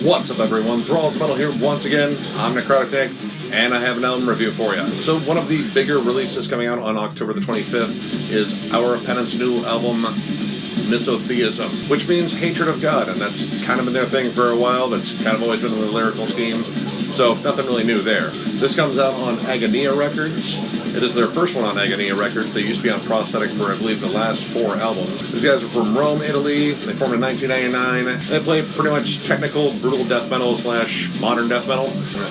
What's up, everyone? Thralls Metal here once again. I'm Necrotic Nick, and I have an album review for you. So one of the bigger releases coming out on October the 25th is Hour of Penance new album, Misotheism, which means hatred of God, and that's kind of been their thing for a while. That's kind of always been the lyrical scheme, so nothing really new there. This comes out on Agonia Records. It is their first one on Agonia Records. They used to be on Prosthetic for, I believe, the last 4 albums. These guys are from Rome, Italy. They formed in 1999. They play pretty much technical, brutal death metal / modern death metal.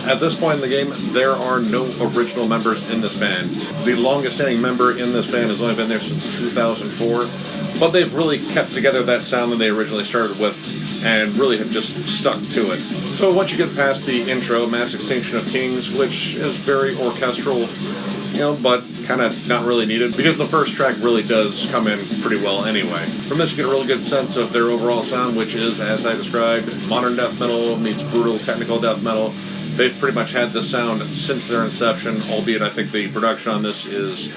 At this point in the game, there are no original members in this band. The longest-standing member in this band has only been there since 2004, but they've really kept together that sound that they originally started with and really have just stuck to it. So once you get past the intro, Mass Extinction of Kings, which is very orchestral, but kind of not really needed, because the first track really does come in pretty well anyway. From this, you get a real good sense of their overall sound, which is, as I described, modern death metal meets brutal technical death metal. They've pretty much had this sound since their inception, albeit I think the production on this is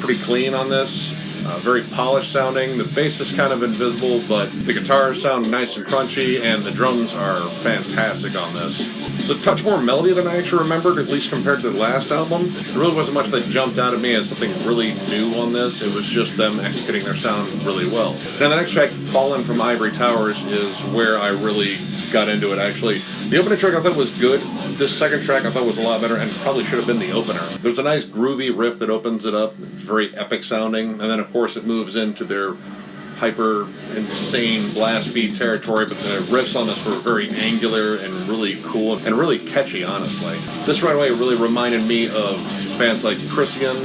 pretty clean on this. Very polished sounding. The bass is kind of invisible, but the guitars sound nice and crunchy, and the drums are fantastic on this. It's a touch more melody than I actually remembered, at least compared to the last album. There really wasn't much that jumped out at me as something really new on this. It was just them executing their sound really well. Now the next track, Fallen from Ivory Towers, is where I really got into it, actually. The opening track I thought was good. This second track I thought was a lot better and probably should have been the opener. There's a nice groovy riff that opens it up. It's very epic sounding, and then of course it moves into their hyper insane blast beat territory, but the riffs on this were very angular and really cool and really catchy, honestly. This right away really reminded me of bands like Chrysian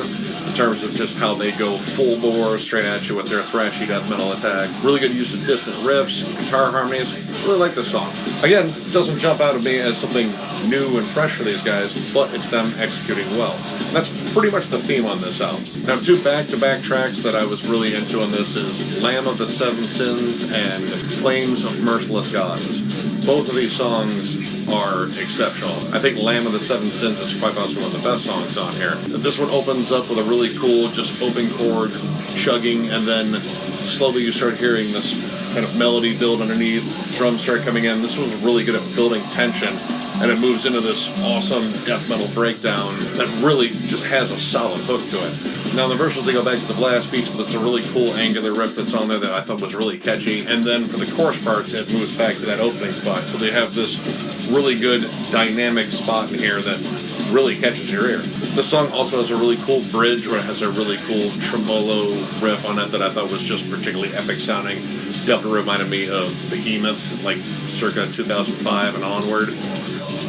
in terms of just how they go full bore straight at you with their thrashy death metal attack. Really good use of distant riffs, guitar harmonies. Really like this song. Again, it doesn't jump out at me as something new and fresh for these guys, but it's them executing well. And that's pretty much the theme on this album. Now, 2 back-to-back tracks that I was really into on this is Lamb of the Seven Sins and Flames of Merciless Gods. Both of these songs are exceptional. I think Lamb of the Seven Sins is quite possibly one of the best songs on here. This one opens up with a really cool, just open chord chugging, and then slowly you start hearing this kind of melody build underneath, drums start coming in. This one's really good at building tension, and it moves into this awesome death metal breakdown that really just has a solid hook to it. Now, in the verses, they go back to the blast beats, but it's a really cool angular riff that's on there that I thought was really catchy. And then for the chorus parts, it moves back to that opening spot. So they have this really good dynamic spot in here that really catches your ear. The song also has a really cool bridge where it has a really cool tremolo riff on it that I thought was just particularly epic sounding. Definitely reminded me of Behemoth, like circa 2005 and onward.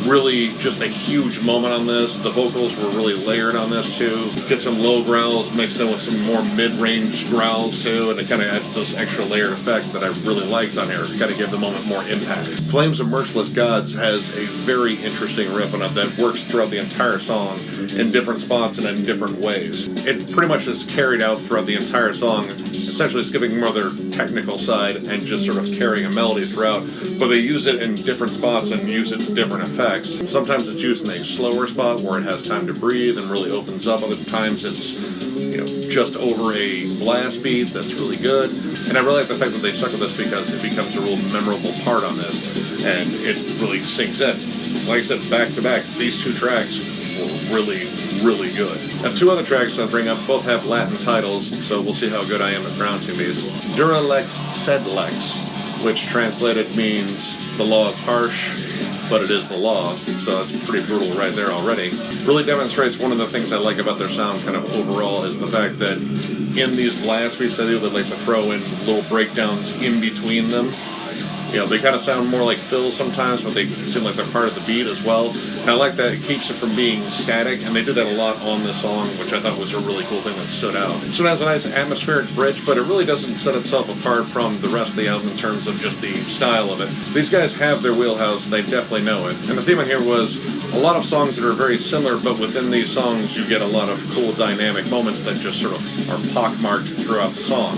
Really just a huge moment on this. The vocals were really layered on this too. Get some low growls mixed in with some more mid-range growls too, and it kind of adds this extra layered effect that I really liked on here. Kind of give the moment more impact. Flames of Merciless Gods has a very interesting riff on it that works throughout the entire song in different spots and in different ways. It pretty much is carried out throughout the entire song, essentially skipping more their technical side and just sort of carrying a melody throughout, but they use it in different spots and use it to different effects. Sometimes it's used in a slower spot where it has time to breathe and really opens up. Other times it's just over a blast beat that's really good. And I really like the fact that they stuck with this because it becomes a real memorable part on this, and it really sinks in. Like I said, back to back, these 2 tracks were really good. Now, 2 other tracks I'll bring up both have Latin titles, so we'll see how good I am at pronouncing these. Dura Lex Sed Lex, which translated means the law is harsh, but it is the law, so it's pretty brutal right there already. Really demonstrates one of the things I like about their sound kind of overall is the fact that in these blast beats they do, they like to throw in little breakdowns in between them. They kind of sound more like fills sometimes, but they seem like they're part of the beat as well. And I like that it keeps it from being static, and they did that a lot on this song, which I thought was a really cool thing that stood out. So it has a nice atmospheric bridge, but it really doesn't set itself apart from the rest of the album in terms of just the style of it. These guys have their wheelhouse, they definitely know it. And the theme in here was a lot of songs that are very similar, but within these songs you get a lot of cool dynamic moments that just sort of are pockmarked throughout the song.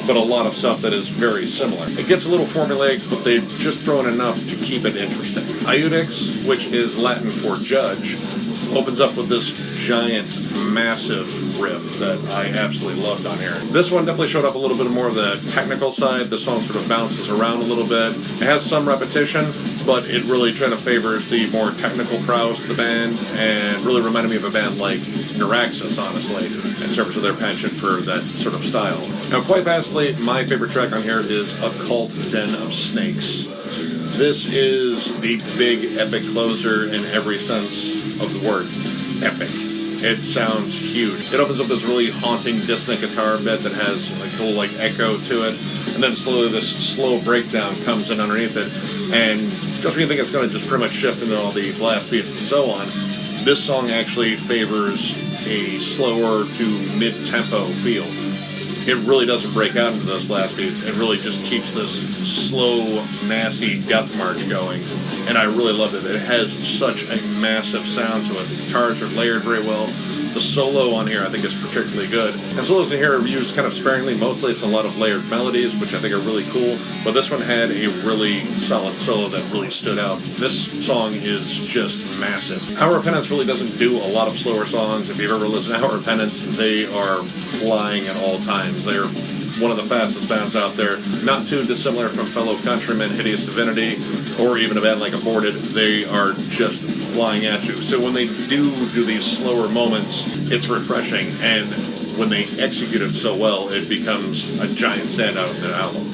But a lot of stuff that is very similar. It gets a little formulaic, but they've just thrown enough to keep it interesting. Iudix, which is Latin for judge, opens up with this giant massive riff that I absolutely loved on here. This one definitely showed off a little bit more of the technical side. The song sort of bounces around a little bit. It has some repetition, but it really kind of favors the more technical prowess of the band, and really reminded me of a band like Neuraxis, honestly, in terms of their penchant for that sort of style. Now, quite vastly, my favorite track on here is Occult Den of Snakes. This is a big, epic closer in every sense of the word. Epic. It sounds huge. It opens up this really haunting, dissonant guitar bit that has a cool, like, echo to it, and then slowly this slow breakdown comes in underneath it, and just when you think it's going to just pretty much shift into all the blast beats and so on, this song actually favors a slower to mid-tempo feel. It really doesn't break out into those blast beats. It really just keeps this slow, nasty death march going, and I really loved it. It has such a massive sound to it. The guitars are layered very well. The solo on here I think is particularly good. And solos in here are used kind of sparingly. Mostly it's a lot of layered melodies, which I think are really cool, but this one had a really solid solo that really stood out. This song is just massive. Hour of Penance really doesn't do a lot of slower songs. If you've ever listened to Hour of Penance, they are flying at all times. They're one of the fastest bands out there, not too dissimilar from fellow countrymen Hideous Divinity, or even a band like Aborted. They are just flying at you. So when they do these slower moments, it's refreshing, and when they execute it so well, it becomes a giant standout of the album.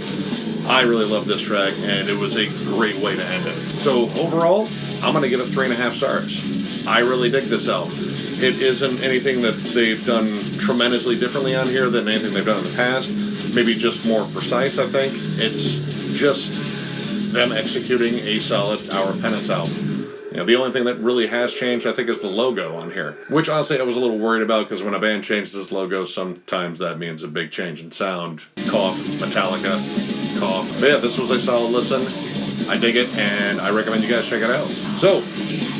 I really love this track, and it was a great way to end it. So overall, I'm going to give it 3.5 stars. I really dig this album. It isn't anything that they've done tremendously differently on here than anything they've done in the past. Maybe just more precise, I think. It's just them executing a solid Hour of Penance album. You know, the only thing that really has changed, I think, is the logo on here, which honestly I was a little worried about, because when a band changes its logo, sometimes that means a big change in sound. Cough, Metallica, cough. But yeah, this was a solid listen. I dig it, and I recommend you guys check it out. So,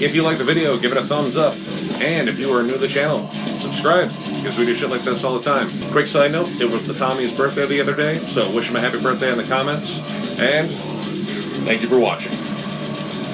if you like the video, give it a thumbs up. And if you are new to the channel, subscribe, because we do shit like this all the time. Quick side note, it was the Tommy's birthday the other day, so wish him a happy birthday in the comments. And thank you for watching.